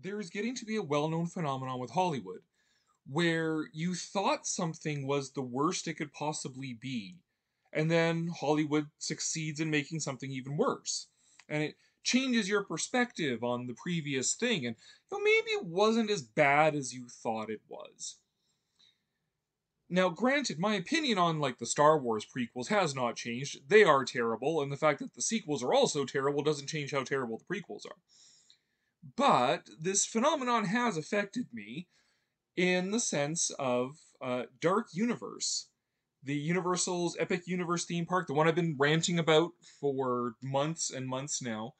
There's getting to be a well-known phenomenon with Hollywood where you thought something was the worst it could possibly be, and then Hollywood succeeds in making something even worse. And it changes your perspective on the previous thing, and maybe it wasn't as bad as you thought it was. Now, granted, my opinion on like the Star Wars prequels has not changed. They are terrible, and the fact that the sequels are also terrible doesn't change how terrible the prequels are. But this phenomenon has affected me in the sense of Dark Universe, the Universal's Epic Universe theme park, the one I've been ranting about for months and months now,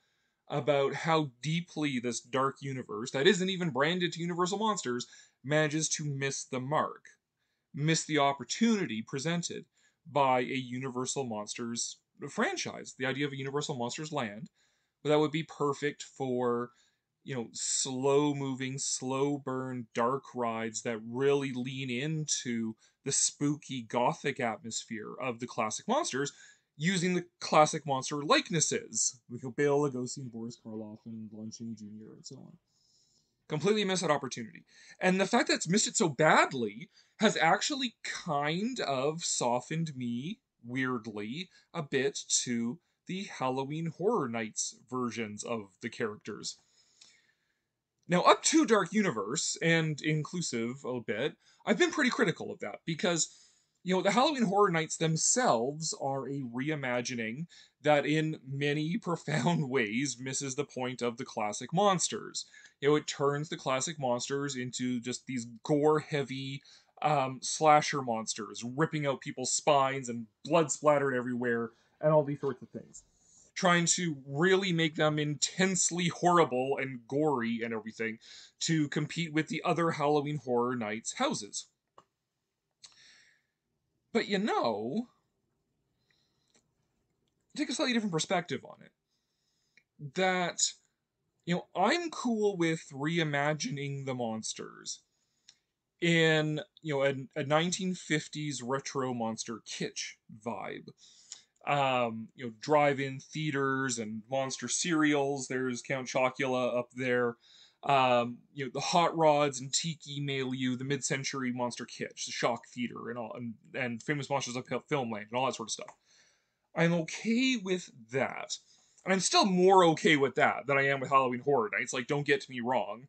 about how deeply this Dark Universe, that isn't even branded to Universal Monsters, manages to miss the mark, miss the opportunity presented by a Universal Monsters franchise. The idea of a Universal Monsters land that would be perfect for slow moving, slow burn, dark rides that really lean into the spooky gothic atmosphere of the classic monsters using the classic monster likenesses. Like Bela Lugosi and Boris Karloff and Lon Chaney Jr. and so on. Completely missed that opportunity. And the fact that it's missed it so badly has actually kind of softened me, weirdly, a bit to the Halloween Horror Nights versions of the characters. Now, up to Dark Universe, and inclusive a bit, I've been pretty critical of that because, the Halloween Horror Nights themselves are a reimagining that, in many profound ways, misses the point of the classic monsters. It turns the classic monsters into just these gore-heavy slasher monsters, ripping out people's spines and blood splattered everywhere, and all these sorts of things, trying to really make them intensely horrible and gory and everything to compete with the other Halloween Horror Nights houses. But take a slightly different perspective on it. That, I'm cool with reimagining the monsters in, a 1950s retro monster kitsch vibe. Drive-in theaters and monster cereals. There's Count Chocula up there. The hot rods and tiki milieu, the mid-century monster kitsch, the shock theater, and all, and famous monsters of Filmland, and all that sort of stuff. I'm okay with that, and I'm still more okay with that than I am with Halloween Horror Nights. Like, don't get me wrong.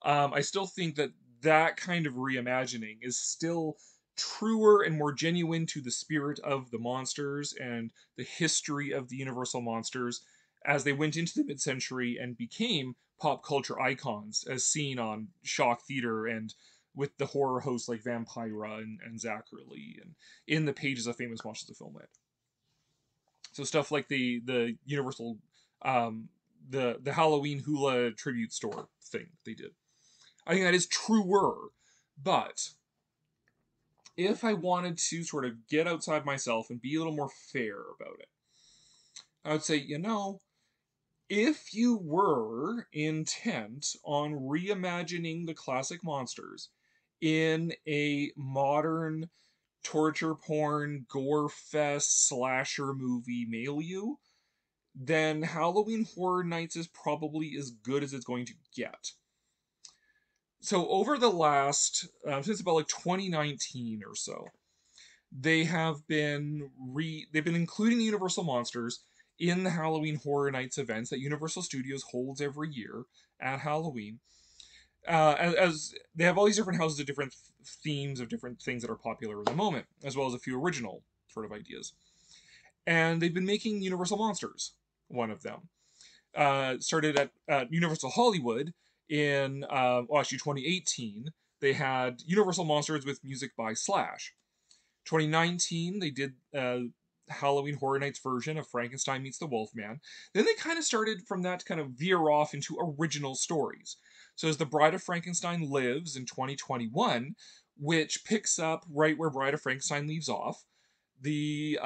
I still think that that kind of reimagining is still truer and more genuine to the spirit of the monsters and the history of the Universal Monsters as they went into the mid-century and became pop culture icons as seen on shock theater and with the horror hosts like Vampira and Zachary and in the pages of famous monsters of Filmland. So stuff like the Universal the Halloween Hula tribute store thing they did. I think that is truer, but if I wanted to sort of get outside myself and be a little more fair about it, I would say, if you were intent on reimagining the classic monsters in a modern torture porn, gore fest, slasher movie milieu, then Halloween Horror Nights is probably as good as it's going to get. So over the last, since about like 2019 or so, they have been they've been including the Universal Monsters in the Halloween Horror Nights events that Universal Studios holds every year at Halloween. As they have all these different houses of different themes of different things that are popular in the moment, as well as a few original sort of ideas. And they've been making Universal Monsters one of them. Started at Universal Hollywood in, 2018. They had Universal Monsters with music by Slash. 2019, they did Halloween Horror Nights version of Frankenstein Meets the Wolfman. Then they kind of started from that to kind of veer off into original stories. So as The Bride of Frankenstein Lives in 2021, which picks up right where Bride of Frankenstein leaves off, the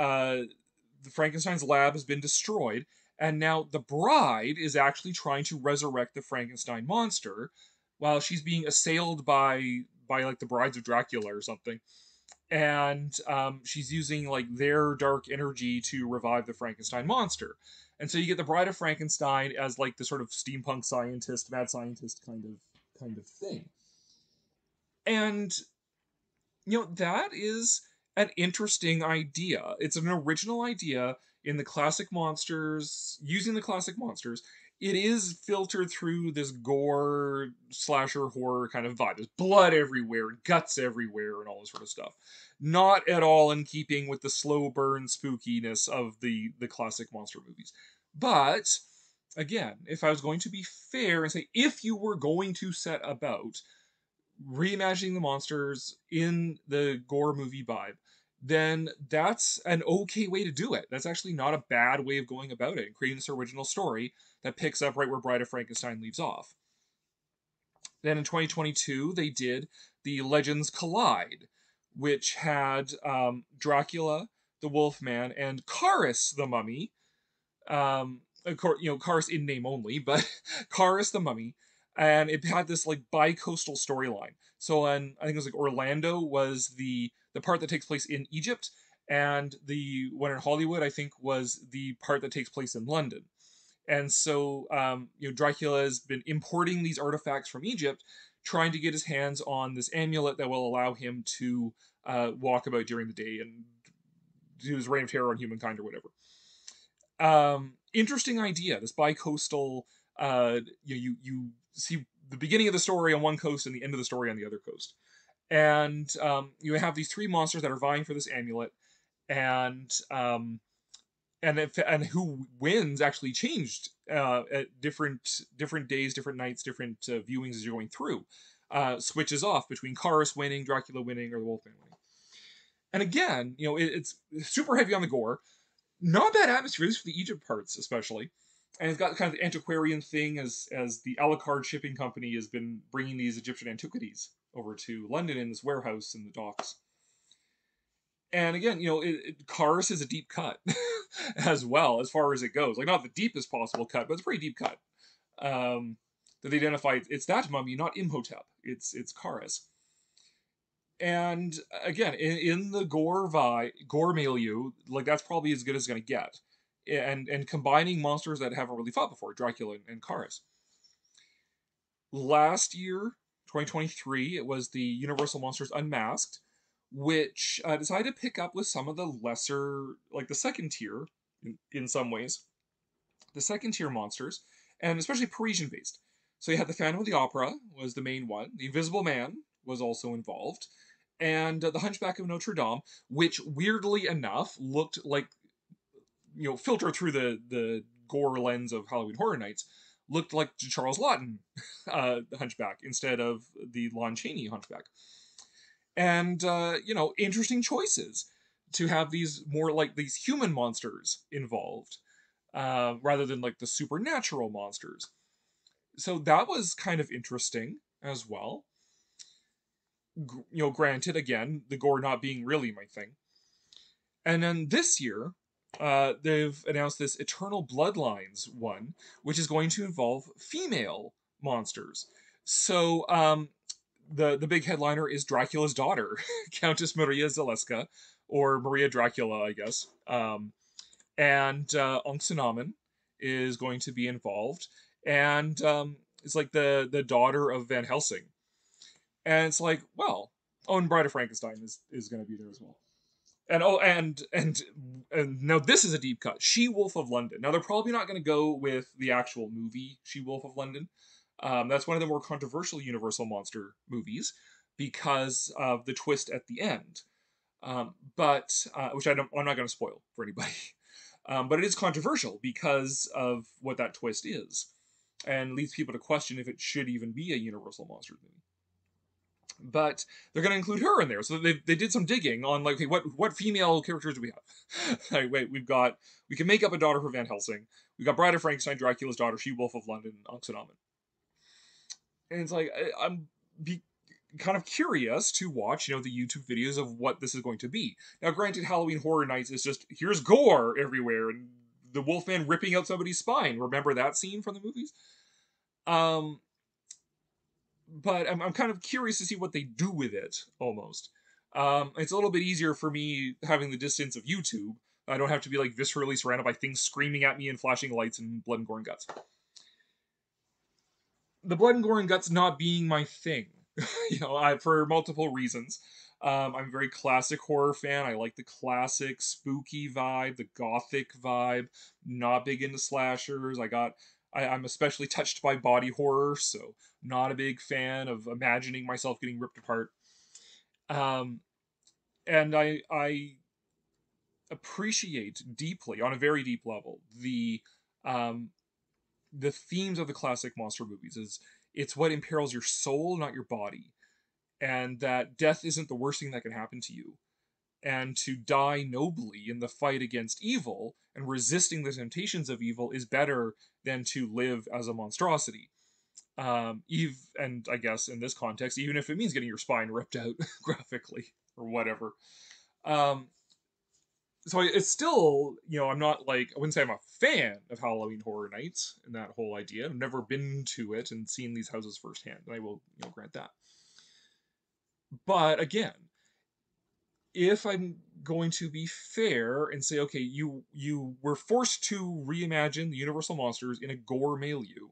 Frankenstein's lab has been destroyed, and now the bride is actually trying to resurrect the Frankenstein monster while she's being assailed by like the brides of Dracula or something. And she's using like their dark energy to revive the Frankenstein monster. And so you get the Bride of Frankenstein as like the sort of steampunk scientist, mad scientist kind of thing. And that is an interesting idea. It's an original idea in the classic monsters, using the classic monsters. It is filtered through this gore slasher horror kind of vibe. There's blood everywhere and guts everywhere and all this sort of stuff. Not at all in keeping with the slow burn spookiness of the classic monster movies. But again, if I was going to be fair and say if you were going to set about reimagining the monsters in the gore movie vibe, then that's an okay way to do it. That's actually not a bad way of going about it and creating this original story that picks up right where Bride of Frankenstein leaves off. Then in 2022, they did the Legends Collide, which had Dracula, the Wolfman, and Karis the Mummy. Of course, Karis in name only, but Karis the Mummy, and it had this like bi-coastal storyline. So I think it was like Orlando was the part that takes place in Egypt, and the one in Hollywood I think was the part that takes place in London. And so Dracula has been importing these artifacts from Egypt, trying to get his hands on this amulet that will allow him to walk about during the day and do his reign of terror on humankind or whatever. Interesting idea. This bi-coastal. You see the beginning of the story on one coast and the end of the story on the other coast, and you have these three monsters that are vying for this amulet, and and who wins actually changed at different days, different nights, different viewings as you're going through. Switches off between Karis winning, Dracula winning, or the Wolfman winning. And again, it's super heavy on the gore. Not bad atmosphere, at least for the Egypt parts, especially. And it's got kind of the antiquarian thing as the a la carte shipping company has been bringing these Egyptian antiquities over to London in this warehouse in the docks. And again, Karis is a deep cut as well, as far as it goes. Like, not the deepest possible cut, but it's a pretty deep cut. That they identify it's that mummy, not Imhotep. It's Karis. And again, in the gore milieu, like that's probably as good as it's gonna get. And combining monsters that haven't really fought before, Dracula and Karis. Last year, 2023, it was the Universal Monsters Unmasked, which decided to pick up with some of the lesser, like the second tier, in some ways, the second tier monsters, and especially Parisian based. So you had the Phantom of the Opera was the main one. The Invisible Man was also involved, and the Hunchback of Notre Dame, which weirdly enough looked like, filtered through the gore lens of Halloween Horror Nights, looked like Charles Laughton Hunchback instead of the Lon Chaney Hunchback. And interesting choices to have these more like these human monsters involved rather than like the supernatural monsters. So that was kind of interesting as well. Granted, again, the gore not being really my thing. And then this year, they've announced this Eternal Bloodlines one, which is going to involve female monsters. So the big headliner is Dracula's daughter, Countess Maria Zaleska, or Maria Dracula, I guess. And Anxinamen is going to be involved, and it's like the daughter of Van Helsing. And it's like, well, and Bride of Frankenstein is going to be there as well. And now this is a deep cut. She-Wolf of London. Now they're probably not going to go with the actual movie She-Wolf of London. That's one of the more controversial Universal monster movies because of the twist at the end. But which I'm not going to spoil for anybody. But it is controversial because of what that twist is, and leads people to question if it should even be a Universal Monsters movie. But they're going to include her in there, so they did some digging on like, okay, what female characters do we have? Like, wait, we can make up a daughter for Van Helsing. We got Bride of Frankenstein, Dracula's daughter, She-Wolf of London, Anxinamen. And it's like I'm kind of curious to watch, the YouTube videos of what this is going to be. Now, granted, Halloween Horror Nights is just here's gore everywhere and the Wolfman ripping out somebody's spine. Remember that scene from the movies? But I'm kind of curious to see what they do with it, almost. It's a little bit easier for me having the distance of YouTube I don't have to be like viscerally surrounded by things screaming at me and flashing lights and blood and gore and guts. The blood and gore and guts not being my thing, for multiple reasons. I'm a very classic horror fan. I like the classic spooky vibe, the gothic vibe. Not big into slashers. I'm especially touched by body horror, so not a big fan of imagining myself getting ripped apart. Um, and I appreciate deeply, on a very deep level, um, the themes of the classic monster movies. It's what imperils your soul, not your body, and that death isn't the worst thing that can happen to you, and to die nobly in the fight against evil and resisting the temptations of evil is better than to live as a monstrosity. And I guess in this context, even if it means getting your spine ripped out graphically or whatever. Um, so it's still, I'm not like, I wouldn't say I'm a fan of Halloween Horror Nights and that whole idea. I've never been to it and seen these houses firsthand, and I will, grant that. But again, if I'm going to be fair and say, okay, you were forced to reimagine the Universal monsters in a gore milieu,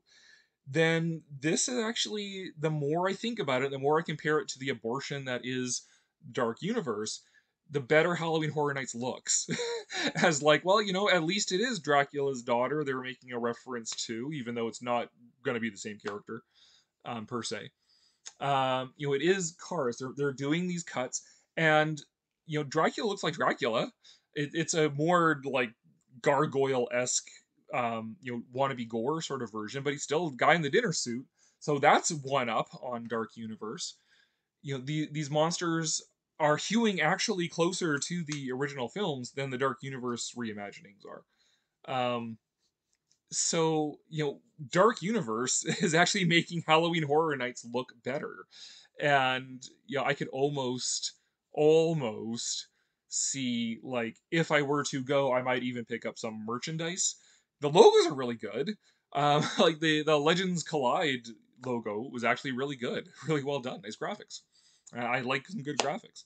then this is actually, the more I think about it, the more I compare it to the abortion that is Dark Universe, the better Halloween Horror Nights looks. As like, well, at least it is Dracula's daughter they were making a reference to, even though it's not going to be the same character, per se. It is Karis. They're doing these cuts, and Dracula looks like Dracula. It's a more like gargoyle-esque, wannabe gore sort of version, but he's still a guy in the dinner suit. So that's one up on Dark Universe. These monsters are hewing actually closer to the original films than the Dark Universe reimaginings are. So Dark Universe is actually making Halloween Horror Nights look better, and I could almost see, like, if I were to go, I might even pick up some merchandise. The logos are really good. Like the Legends Collide logo was actually really good, really well done, nice graphics. I like some good graphics.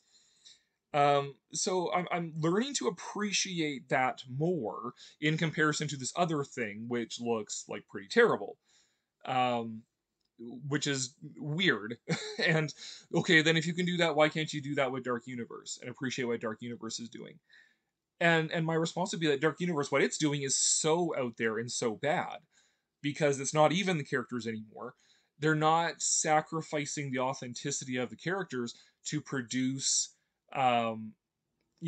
So I'm learning to appreciate that more in comparison to this other thing, which looks like pretty terrible. Um, which is weird. And okay, then if you can do that, why can't you do that with Dark Universe and appreciate what Dark Universe is doing? And my response would be that Dark Universe, what it's doing is so out there and so bad because it's not even the characters anymore. They're not sacrificing the authenticity of the characters to produce um,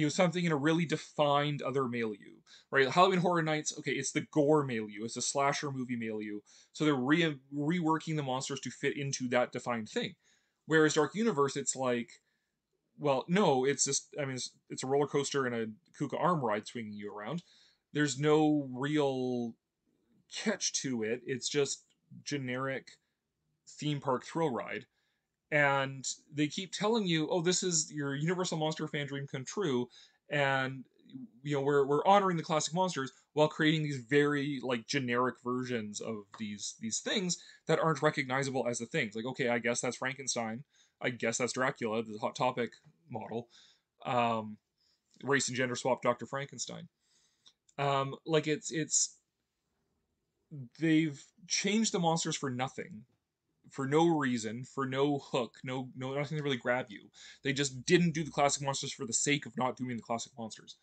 something in a really defined other milieu, right? Halloween Horror Nights, okay, it's the gore milieu, it's a slasher movie milieu, so they're reworking the monsters to fit into that defined thing. Whereas Dark Universe, it's like, well, no, it's just, I mean, it's a roller coaster and a Kuka arm ride swinging you around. There's no real catch to it. It's just generic theme park thrill ride, and they keep telling you, "Oh, this is your Universal Monster fan dream come true," and we're honoring the classic monsters while creating these very like generic versions of these things that aren't recognizable as the things. Like, okay, I guess that's Frankenstein. I guess that's Dracula, the Hot Topic model. Um, Race and gender swap Dr. Frankenstein. Like it's they've changed the monsters for nothing, for no reason, for no hook, no nothing to really grab you. They just didn't do the classic monsters for the sake of not doing the classic monsters.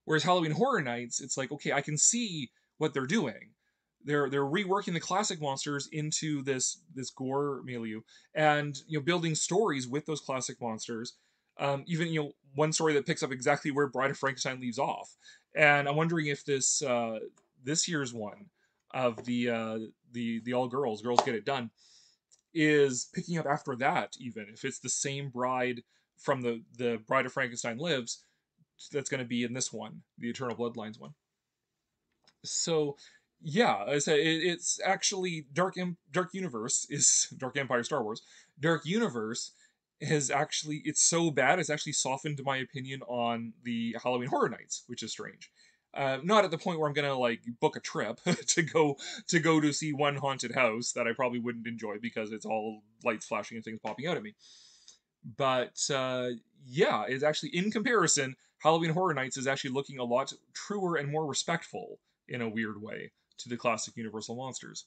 Whereas Halloween Horror Nights, it's like, okay, I can see what they're doing. They're reworking the classic monsters into this gore milieu, and building stories with those classic monsters. Even one story that picks up exactly where Bride of Frankenstein leaves off. And I'm wondering if this year's one of the all girls get it done, is picking up after that, even if it's the same bride from the Bride of Frankenstein Lives that's going to be in this one, the Eternal Bloodlines one. So yeah, I said it's actually Dark Universe is Dark Empire Star Wars. Dark Universe has actually, it's so bad it's actually softened my opinion on the Halloween Horror Nights, which is strange. Not at the point where I'm gonna like book a trip to go to see one haunted house that I probably wouldn't enjoy because it's all lights flashing and things popping out at me. But yeah, it's actually, in comparison, Halloween Horror Nights is actually looking a lot truer and more respectful in a weird way to the classic Universal monsters.